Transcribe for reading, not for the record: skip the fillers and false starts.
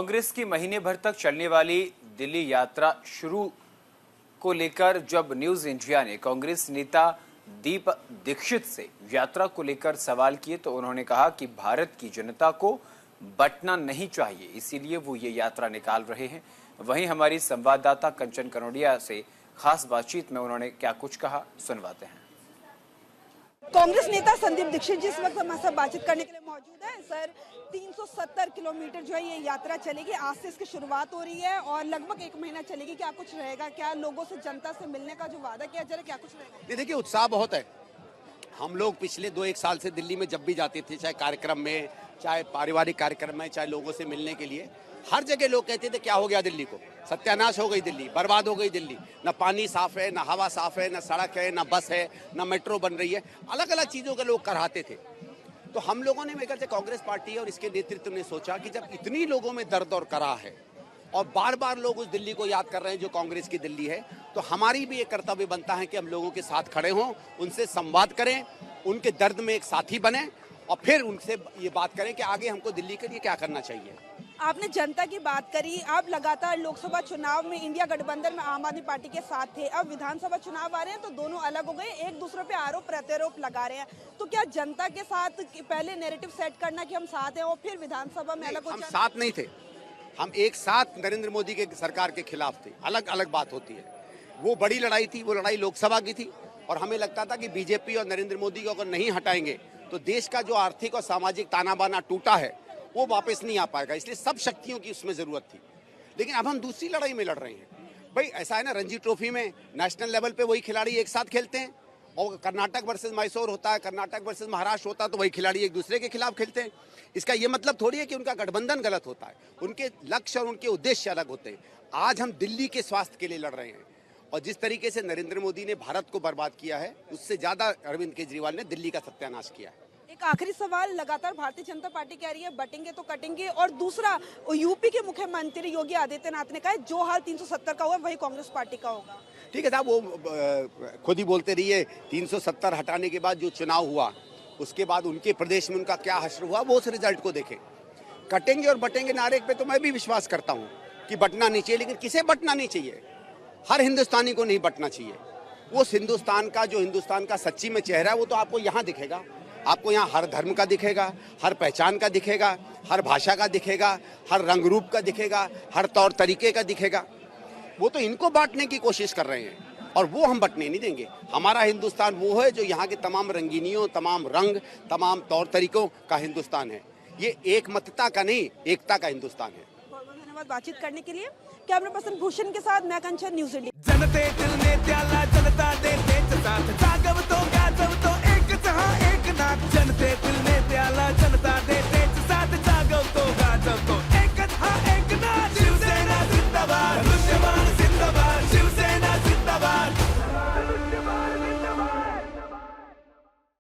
कांग्रेस की महीने भर तक चलने वाली दिल्ली यात्रा शुरू को लेकर जब न्यूज इंडिया ने कांग्रेस नेता दीप दीक्षित से यात्रा को लेकर सवाल किए तो उन्होंने कहा कि भारत की जनता को बंटना नहीं चाहिए, इसीलिए वो ये यात्रा निकाल रहे हैं। वहीं हमारी संवाददाता कंचन कनोडिया से खास बातचीत में उन्होंने क्या कुछ कहा, सुनवाते हैं। कांग्रेस नेता संदीप दीक्षित जी इस वक्त हमारे साथ बातचीत करने के लिए मौजूद है। सर, 370 किलोमीटर जो है ये यात्रा चलेगी, आज से इसकी शुरुआत हो रही है और लगभग 1 महीना चलेगी। क्या कुछ रहेगा, क्या लोगों से, जनता से मिलने का जो वादा किया जा रहा है, क्या कुछ रहेगा? देखिए, उत्साह बहुत है। हम लोग पिछले 2-1 साल से दिल्ली में जब भी जाते थे, चाहे कार्यक्रम में, चाहे पारिवारिक कार्यक्रम में, चाहे लोगों से मिलने के लिए, हर जगह लोग कहते थे क्या हो गया दिल्ली को, सत्यानाश हो गई दिल्ली, बर्बाद हो गई दिल्ली, न पानी साफ है, न हवा साफ है, न सड़क है, न बस है, न मेट्रो बन रही है। अलग अलग चीज़ों के लोग कराते थे। तो हम लोगों ने मेरे से कांग्रेस पार्टी और इसके नेतृत्व ने सोचा कि जब इतनी लोगों में दर्द और कराह है और बार बार लोग उस दिल्ली को याद कर रहे हैं जो कांग्रेस की दिल्ली है, तो हमारी भी एक कर्तव्य बनता है कि हम लोगों के साथ खड़े हों, उनसे संवाद करें, उनके दर्द में एक साथी बने और फिर उनसे ये बात करें कि आगे हमको दिल्ली के लिए क्या करना चाहिए। आपने जनता की बात करी, आप लगातार लोकसभा चुनाव में इंडिया गठबंधन में आम आदमी पार्टी के साथ थे, अब विधानसभा चुनाव आ रहे हैं तो दोनों अलग हो गए, एक दूसरे पे आरोप प्रत्यारोप लगा रहे हैं। तो क्या जनता के साथ पहले नैरेटिव सेट करना कि हम साथ हैं और फिर विधानसभा में अलग हो जाना? हम साथ नहीं थे, हम एक साथ नरेंद्र मोदी के सरकार के खिलाफ थे। अलग अलग बात होती है। वो बड़ी लड़ाई थी, वो लड़ाई लोकसभा की थी और हमें लगता था कि बीजेपी और नरेंद्र मोदी को अगर नहीं हटाएंगे तो देश का जो आर्थिक और सामाजिक ताना बाना टूटा है वो वापस नहीं आ पाएगा, इसलिए सब शक्तियों की उसमें जरूरत थी। लेकिन अब हम दूसरी लड़ाई में लड़ रहे हैं। भाई ऐसा है ना, रणजी ट्रॉफी में नेशनल लेवल पे वही खिलाड़ी एक साथ खेलते हैं और कर्नाटक वर्सेस मैसूर होता है, कर्नाटक वर्सेस महाराष्ट्र होता है, तो वही खिलाड़ी एक दूसरे के खिलाफ खेलते हैं। इसका ये मतलब थोड़ी है कि उनका गठबंधन गलत होता है, उनके लक्ष्य और उनके उद्देश्य अलग होते हैं। आज हम दिल्ली के स्वास्थ्य के लिए लड़ रहे हैं और जिस तरीके से नरेंद्र मोदी ने भारत को बर्बाद किया है, उससे ज्यादा अरविंद केजरीवाल ने दिल्ली का सत्यानाश किया है। एक आखिरी सवाल, लगातार भारतीय जनता पार्टी कह रही है बटेंगे तो कटेंगे, और दूसरा यूपी के मुख्यमंत्री योगी आदित्यनाथ ने कहा जो हाल 370 का हुआ वही कांग्रेस पार्टी का होगा। ठीक है साहब, वो खुद ही बोलते रहिए। 370 हटाने के बाद जो चुनाव हुआ उसके बाद उनके प्रदेश में उनका क्या हश्र हुआ, वो उस रिजल्ट को देखें। कटेंगे और बटेंगे नारे पे तो मैं भी विश्वास करता हूँ कि बटना नहीं चाहिए, लेकिन किसे बटना नहीं चाहिए? हर हिंदुस्तानी को नहीं बटना चाहिए। उस हिंदुस्तान का जो हिंदुस्तान का सच्ची में चेहरा है वो तो आपको यहाँ दिखेगा। आपको यहाँ हर धर्म का दिखेगा, हर पहचान का दिखेगा, हर भाषा का दिखेगा, हर रंग रूप का दिखेगा, हर तौर तरीके का दिखेगा। वो तो इनको बांटने की कोशिश कर रहे हैं और वो हम बंटने नहीं देंगे। हमारा हिंदुस्तान वो है जो यहाँ के तमाम रंगीनियों, तमाम रंग, तमाम तौर तरीकों का हिंदुस्तान है। ये एक मतता का नहीं, एकता का हिंदुस्तान है। बहुत बहुत धन्यवाद बातचीत करने के लिए। कैमरा पर्सन भूषण के साथ मैं कंचन, न्यूज़ इंडिया। जनते दिल ने त्याला जनता दे साथ जागव तो